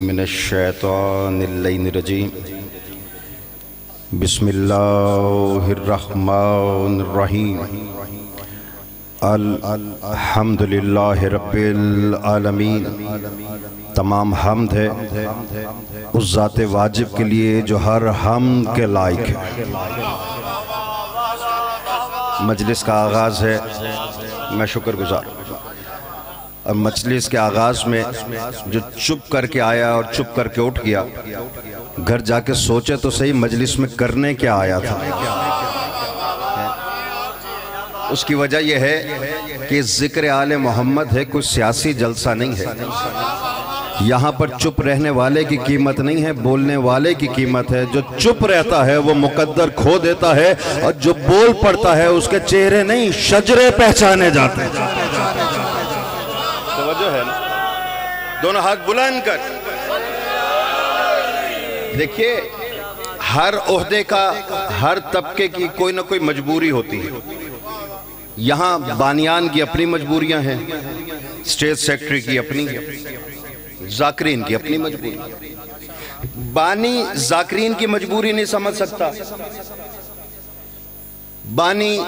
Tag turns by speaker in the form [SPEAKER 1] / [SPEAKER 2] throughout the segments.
[SPEAKER 1] من الشیطان اللعین الرجیم بسم اللہ الرحمن الرحیم الحمدللہ رب العالمین۔ تمام حمد ہے اس ذات واجب کے لیے جو ہر حمد کے لائق ہے۔ مجلس کا آغاز ہے، میں شکر گزار ہوں۔ اور مجلس کے آغاز میں جو چپ کر کے آیا اور چپ کر کے اٹھ گیا، گھر جا کے سوچے تو صحیح مجلس میں کرنے کیا آیا تھا۔ اس کی وجہ یہ ہے کہ ذکر آل محمد ہے، کوئی سیاسی جلسہ نہیں ہے۔ یہاں پر چپ رہنے والے کی قیمت نہیں ہے، بولنے والے کی قیمت ہے۔ جو چپ رہتا ہے وہ مقدر کھو دیتا ہے، اور جو بول پڑتا ہے اس کے چہرے نہیں شجرے پہچانے جاتے ہیں۔ توجہ ہے نا؟ دونوں ہاتھ بلند کر دیکھیے، ہر عہدے کا ہر طبقے کی کوئی نہ کوئی مجبوری ہوتی ہے۔ یہاں بانیان کی اپنی مجبوریاں ہیں، اسٹیٹ سیکٹری کی اپنی، ذاکرین کی اپنی مجبوری۔ بانی ذاکرین کی مجبوری نہیں سمجھ سکتا، بانی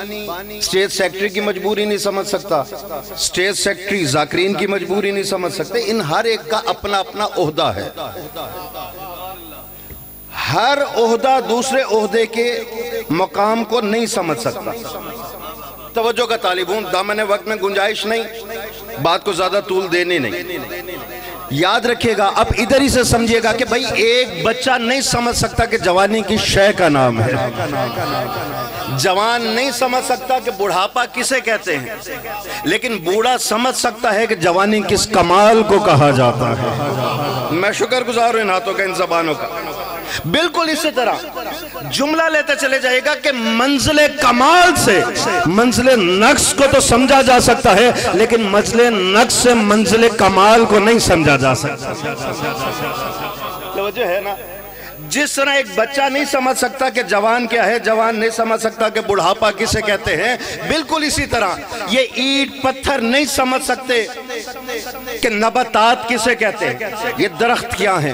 [SPEAKER 1] اسٹیٹ سیکٹری کی مجبوری نہیں سمجھ سکتا، اسٹیٹ سیکٹری ذاکرین کی مجبوری نہیں سمجھ سکتے۔ ان ہر ایک کا اپنا اپنا عہدہ ہے۔ ہر عہدہ دوسرے عہدے کے مقام کو نہیں سمجھ سکتا۔ توجہ کا طالب ہوں، دامن وقت میں گنجائش نہیں، بات کو زیادہ طول دینے نہیں۔ یاد رکھیے گا، اب ادھر ہی سے سمجھیے گا کہ بھائی ایک بچہ نہیں سمجھ سکتا کہ جوانی کی شے کا نام ہے، جوان نہیں سمجھ سکتا کہ بڑھاپا کسے کہتے ہیں، لیکن بوڑھا سمجھ سکتا ہے کہ جوانی کس کمال کو کہا جاتا ہے۔ میں شکر گزار ہوں ان ہاتھوں کا، ان زبانوں کا۔ بالکل اسی طرح جملہ لیتے چلے جائے گا کہ منزل کمال سے منزل نقص کو تو سمجھا جا سکتا ہے، لیکن منزل نقص سے منزل کمال کو نہیں سمجھا جا سکتا۔ توجہ ہے نا؟ جس طرح ایک بچہ نہیں سمجھ سکتا کہ جوان کیا ہے، جوان نہیں سمجھ سکتا کہ بڑھاپا کسے کہتے ہیں، بالکل اسی طرح یہ اینٹ پتھر نہیں سمجھ سکتے کہ نباتات کسے کہتے ہیں، یہ درخت کیا ہیں۔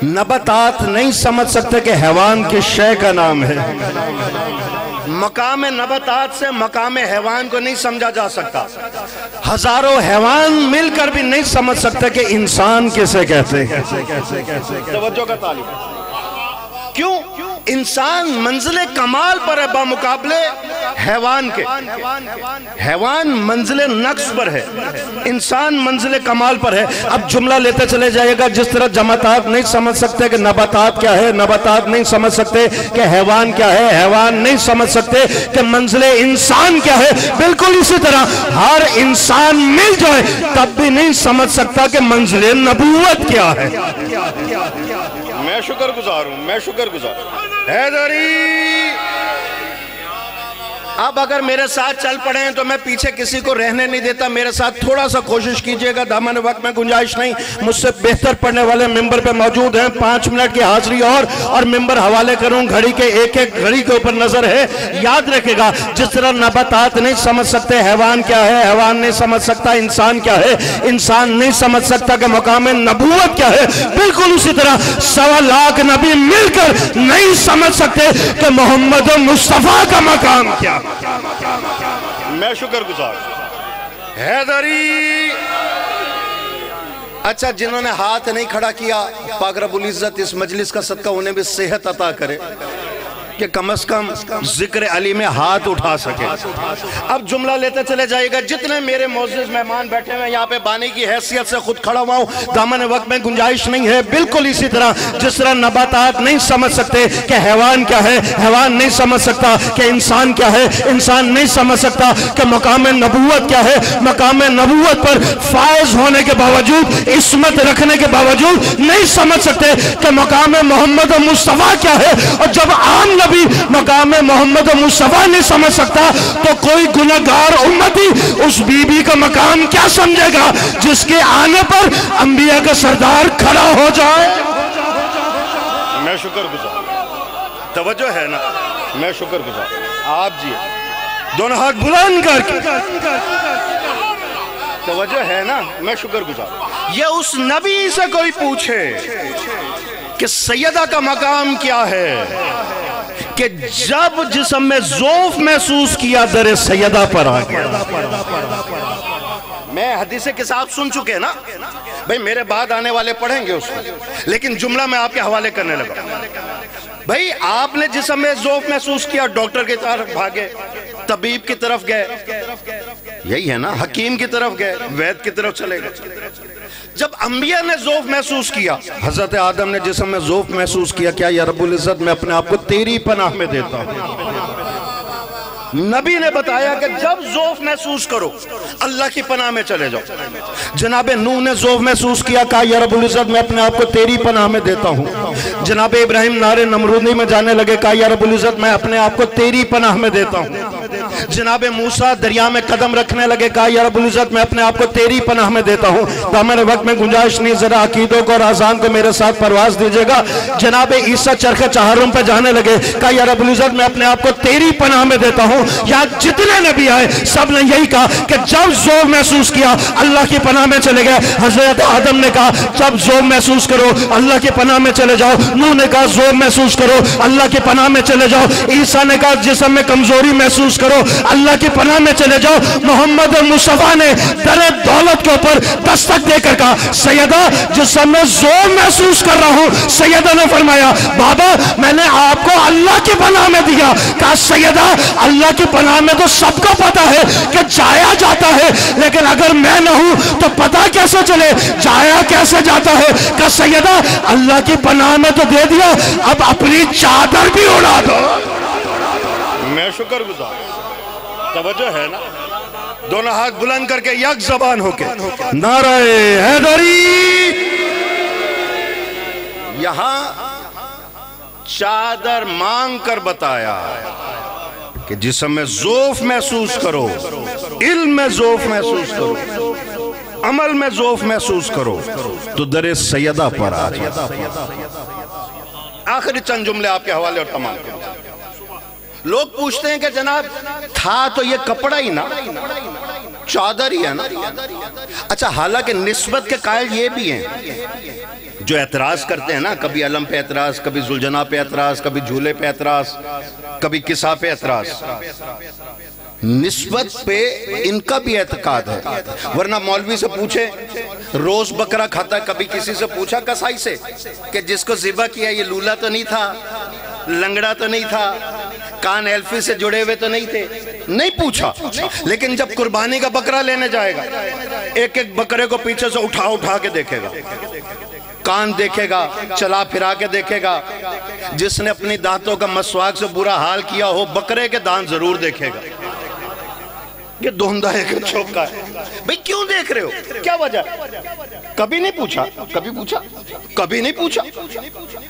[SPEAKER 1] نباتات نہیں سمجھ سکتے کہ حیوان کس شے کا نام ہے۔ مقام نباتات سے مقام حیوان کو نہیں سمجھا جا سکتا۔ ہزاروں حیوان مل کر بھی نہیں سمجھ سکتے کہ انسان کسے کہتے ہیں۔ توجہ کا طالب، کیوں؟ انسان منزل کمال پر ہے بمقابلے حیوان کے۔ حیوان منزل نقص پر ہے، انسان منزل کمال پر ہے۔ اب جملہ لیتے چلے جائے گا، جس طرح جماعتات نہیں سمجھ سکتے کہ نباتات کیا ہے، نباتات نہیں سمجھ سکتے کہ حیوان کیا ہے، حیوان نہیں سمجھ سکتے کہ منزل انسان کیا ہے، بالکل اسی طرح ہر انسان مل جائے تب بھی نہیں سمجھ سکتا کہ منزل نبوت کیا ہے۔ میں شکر گزار ہوں، میں شکر گزار ہوں۔ حیدری، اب اگر میرے ساتھ چل پڑیں تو میں پیچھے کسی کو رہنے نہیں دیتا، میرے ساتھ تھوڑا سا کوشش کیجئے گا، دامن وقت میں گنجائش نہیں، مجھ سے بہتر پڑھنے والے ممبر پہ موجود ہیں، 5 منٹ کی حاضری اور ممبر حوالے کروں، گھڑی کے ایک گھڑی کے اوپر نظر ہے۔ یاد رکھے گا، جس طرح نباتات نہیں سمجھ سکتے حیوان کیا ہے، حیوان نہیں سمجھ سکتا انسان کیا ہے، انسان نہیں سمجھ سکتا کہ مقام نبوت کیا ہے، بالکل اسی طرح 1.25 لاکھ نبی مل کر نہیں سمجھ سکتے کہ محمد مصطفیٰ کا مقام کیا۔ میں شکر گزار حیدری۔ اچھا، جنہوں نے ہاتھ نہیں کھڑا کیا، پاک رب العزت اس مجلس کا صدقہ انہیں بھی صحت عطا کرے کہ کم از کم ذکر علی میں ہاتھ اٹھا سکے۔ اب جملہ لیتے چلے جائے گا، جتنے میرے معزز مہمان بیٹھے ہیں یہاں پہ بانی کی حیثیت سے خود کھڑا ہوا ہوں، دامن وقت میں گنجائش نہیں ہے۔ بالکل اسی طرح جس طرح نباتات نہیں سمجھ سکتے کہ حیوان کیا ہے، حیوان نہیں سمجھ سکتا کہ انسان کیا ہے، انسان نہیں سمجھ سکتا کہ مقام نبوت کیا ہے، مقام نبوت پر فائز ہونے کے باوجود، عصمت رکھنے کے باوجود نہیں سمجھ سکتے کہ مقام محمد مصطفیٰ کیا ہے۔ اور جب عام نبی مقام محمد مصطفیٰ نہیں سمجھ سکتا تو کوئی گناہگار امتی اس بی بی کا مقام کیا سمجھے گا جس کے آنے پر انبیاء کا سردار کھڑا ہو جائے۔ میں شکر گزار، توجہ ہے نا؟ میں شکر گزار۔ آپ جی دونوں ہاتھ بلند کر کے توجہ ہے نا؟ میں شکر گزار. یہ اس نبی سے کوئی پوچھے کہ سیدہ کا مقام کیا ہے کہ جب جسم میں ذوف محسوس کیا در سیدہ پر آ گیا. میں حدیث کے ساتھ سن چکے نا بھئی، میرے بعد آنے والے پڑھیں گے اس کو، لیکن جملہ میں آپ کے حوالے کرنے لگا. بھئی آپ نے جسم میں ذوف محسوس کیا، ڈاکٹر کی طرف بھاگے، طبیب کی طرف گئے، یہی ہے نا، حکیم کی طرف گئے، وید کی طرف چلے گئے. جب انبیاء نے ذوف محسوس کیا، حضرت آدم نے جسم میں ذوف محسوس کیا، کیا یا رب العزت میں اپنے آپ کو تیری پناہ میں دیتا ہوں. نبی نے بتایا کہ جب ذوف محسوس کرو اللہ کی پناہ میں چلے جاؤ. جناب نوح نے ذوف محسوس کیا، کہا یا رب العزت میں اپنے آپ کو تیری پناہ میں دیتا ہوں. جناب ابراہیم نار نمرودی میں جانے لگے، کہا یا رب العزت میں اپنے آپ کو تیری پناہ میں دیتا ہوں. جناب موسیٰ دریا میں قدم رکھنے لگے، کہا یا رب العزت میں اپنے آپ کو تیری پناہ میں دیتا ہوں. تو ہمارے وقت میں گنجائش نہیں، ذرا عقیدوں کو اور آذان کو میرے ساتھ پرواز دیجئے گا. جناب عیسیٰ چرخ چہارم پہ جانے لگے، کہا یا رب العزت میں اپنے آپ کو تیری پناہ میں دیتا ہوں. یا جتنے نبی آئے سب نے یہی کہا کہ جب ذوف محسوس کیا اللہ کی پناہ میں چلے گئے. حضرت آدم نے کہا جب ذوف محسوس کرو اللہ کی پناہ میں چلے جاؤ. نوح نے کہا ذوف محسوس کرو اللہ کی پناہ میں چلے جاؤ. عیسیٰ نے کہا جسم میں کمزوری محسوس کرو اللہ کی پناہ میں چلے جاؤ. محمد مصطفیٰ نے در دولت کے اوپر دستک دے کر کہا سیدہ جسم میں ذوف محسوس کر رہا ہوں. سیدہ نے فرمایا بابا میں نے آپ کو اللہ کی پناہ میں دیا. کہا سیدہ اللہ کی پناہ میں تو سب کو پتا ہے کہ جایا جاتا ہے، لیکن اگر میں نہ ہوں تو پتا کیسے چلے جایا کیسے جاتا ہے. کہ سیدہ اللہ کی پناہ میں تو دے دیا، اب اپنی چادر بھی اڑا دو. میں شکر گزار. توجہ ہے نا؟ دونوں ہاتھ بلند کر کے یک زبان ہو کے نعرہ حیدری. یہاں چادر مانگ کر بتایا کہ جسم میں ذوف محسوس کرو، علم میں ذوف محسوس کرو، عمل میں ذوف محسوس کرو تو در سیدہ پر آ جائے. آخری چند جملے آپ کے حوالے اور تمام. لوگ پوچھتے ہیں کہ جناب تھا تو یہ کپڑا ہی نا، چادر ہی ہے نا. اچھا حالانکہ نسبت کے قائل یہ بھی ہیں جو اعتراض کرتے ہیں نا، کبھی علم پہ اعتراض، کبھی ذوالجناح پہ اعتراض، کبھی جھولے پہ اعتراض، کبھی کسا پہ اعتراض. نسبت پہ ان کا بھی اعتقاد ہے. ورنہ مولوی سے پوچھے روز بکرا کھاتا ہے، کبھی کسی سے پوچھا کسائی سے کہ جس کو ذبح کیا یہ لولا تو نہیں تھا، لنگڑا تو نہیں تھا، کان ایلفی سے جڑے ہوئے تو نہیں تھے؟ نہیں پوچھا. لیکن جب قربانی کا بکرا لینے جائے گا ایک ایک بکرے کو پیچھے سے اٹھا کے دیکھے گا، کان دیکھے گا، چلا پھرا کے دیکھے گا. جس نے اپنی دانتوں کا مسواک سے برا حال کیا ہو بکرے کے دانت ضرور دیکھے گا. یہ دھوندہ ہے کہ چوکا ہے. بھئی کیوں دیکھ رہے ہو؟ کیا وجہ؟ کبھی نہیں پوچھا؟ کبھی پوچھا؟ کبھی نہیں پوچھا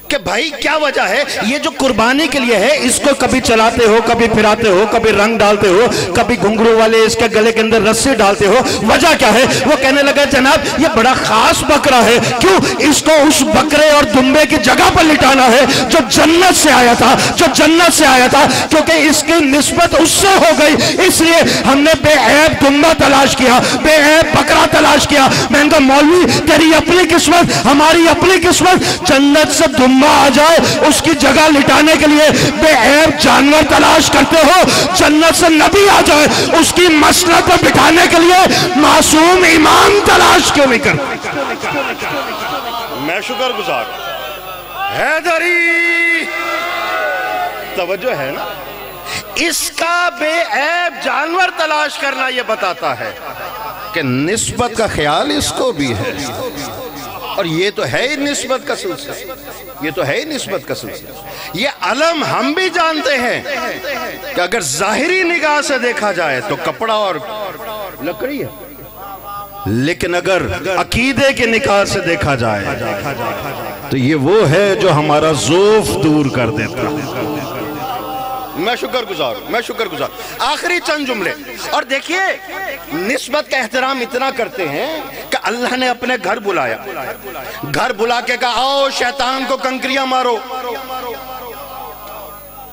[SPEAKER 1] کہ بھائی کیا وجہ ہے؟ یہ جو قربانی کے لیے ہے اس کو کبھی چلاتے ہو، کبھی پھراتے ہو، کبھی رنگ ڈالتے ہو، کبھی گھنگرو والے اس کے گلے کے اندر رسی ڈالتے ہو. وجہ کیا ہے؟ وہ کہنے لگا جناب یہ بڑا خاص بکرا ہے. کیوں؟ اس کو اس بکرے اور دمبے کی جگہ پر لٹانا ہے جو جنت سے آیا تھا، جو جنت سے آیا تھا، کیونکہ اس کی نسبت اس سے ہو گئی. اس لیے ہم نے بے عیب دمبا تلاش کیا، بے عیب بکرا تلاش کیا. میں نے کہا مولوی تیری اپنی قسمت، ہماری اپنی قسمت، جنت سے دمبا آ جائے اس کی جگہ لٹانے کے لیے بے عیب جانور تلاش کرتے ہو. جنت سے نبی آ جائے اس کی مسند پر بٹھانے کے لیے معصوم امام تلاش کیوں نہیں کرتے؟ میں شکر گزار. حیدری توجہ ہے نا؟ اس کا بے عیب جانور تلاش کرنا یہ بتاتا ہے کہ نسبت کا خیال اس کو بھی ہے. اور یہ تو ہے ہی نسبت کا سلسلہ، یہ تو ہے ہی نسبت کا سلسلہ. یہ علم ہم بھی جانتے ہیں کہ اگر ظاہری نگاہ سے دیکھا جائے تو کپڑا اور لکڑی ہے، لیکن اگر عقیدے کے نگاہ سے دیکھا جائے تو یہ وہ ہے جو ہمارا ذوف دور کر دیتا ہے. میں شکر گزار ہوں، میں شکر گزار. آخری چند جملے. اور دیکھیے نسبت کا احترام اتنا کرتے ہیں کہ اللہ نے اپنے گھر بلایا، گھر بلا کے کہا آؤ شیطان کو کنکریاں مارو.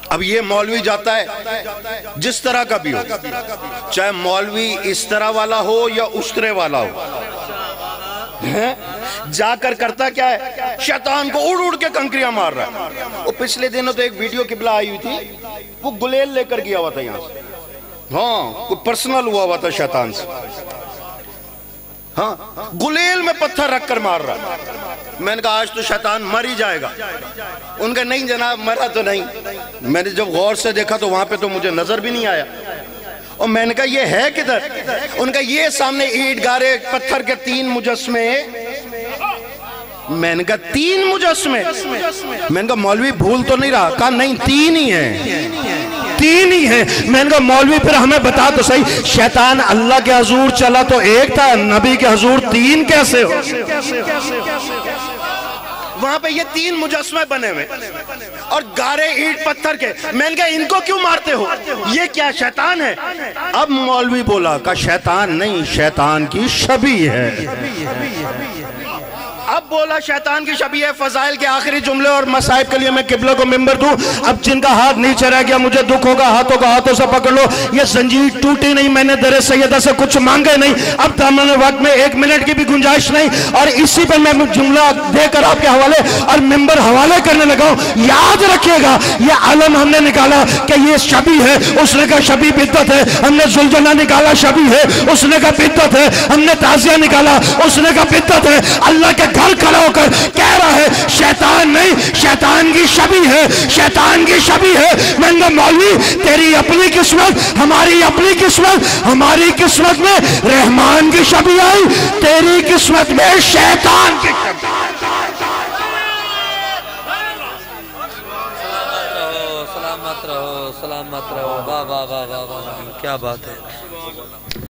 [SPEAKER 1] اب یہ مولوی جاتا ہے جس طرح کا بھی ہو، چاہے مولوی اس طرح والا ہو یا اس طرح والا ہو، جا کر کرتا کیا ہے؟ شیطان کو اڑ کے کنکریاں مار رہا ہے۔ وہ پچھلے دنوں تو ایک ویڈیو قبلہ آئی ہوئی تھی، وہ گلیل لے کر گیا ہوا تھا یہاں سے، ہاں کوئی پرسنل ہوا تھا شیطان سے، ہاں گلیل میں پتھر رکھ کر مار رہا۔ میں نے کہا آج تو شیطان مر ہی جائے گا۔ ان کا نہیں جناب مرا تو نہیں۔ میں نے جب غور سے دیکھا تو وہاں پہ تو مجھے نظر بھی نہیں آیا، اور میں نے کہا یہ ہے کدھر؟ ان کا یہ سامنے اینٹ گارے پتھر کے 3 مجسمے۔ میں نے کہا 3 مجسمے؟ میں نے کہا مولوی بھول تو نہیں رہا؟ کہا نہیں 3 ہی ہیں، 3 ہی ہیں۔ میں نے کہا مولوی پھر ہمیں بتا تو صحیح، شیطان اللہ کے حضور چلا تو ایک تھا، نبی کے حضور 3 کیسے ہو؟ وہاں پہ یہ 3 مجسمے بنے ہوئے اور گارے اینٹ پتھر کے۔ میں نے کہا ان کو کیوں مارتے ہو؟ یہ کیا شیطان ہے؟ اب مولوی بولا کہ شیطان نہیں، شیطان کی شبیہ ہے۔ اب بولا شیطان کی شبیہ ہے۔ فضائل کے آخری جملے اور مصائب کے لیے میں قبلہ کو ممبر دوں۔ اب جن کا ہاتھ نیچے رہ گیا مجھے دکھ ہوگا، ہاتھوں کا ہاتھوں سے پکڑ لو۔ یہ زنجیر ٹوٹی نہیں، میں نے در سیدہ سے کچھ مانگے نہیں، اب دامن وقت میں 1 منٹ کی بھی گنجائش نہیں، اور اسی پر میں جملہ دے کر آپ کے حوالے اور ممبر حوالے کرنے لگا ہوں۔ یاد رکھیے گا یہ علم ہم نے نکالا کہ یہ شبیہ ہے، اس نے کہا شبیہ بدعت ہے۔ ہم نے ذوالجلالہ نکالا شبیہ ہے، اس نے کہا بدعت ہے۔ ہم نے تعزیہ نکالا، اس نے کہا بدعت ہے۔ اللہ کے گھر کھڑا ہو کر کہہ رہا ہے شیطان نہیں، شیطان کی شبیہ ہے، شیطان کی شبیہ ہے۔ میں نے کہا مولوی تیری اپنی قسمت، ہماری اپنی قسمت، ہماری قسمت میں رحمان کی شبیہ آئی، تیری قسمت میں شیطان کی شبیہ۔
[SPEAKER 2] سلامت رہو، سلامت رہو، واہ واہ واہ واہ، کیا بات ہے۔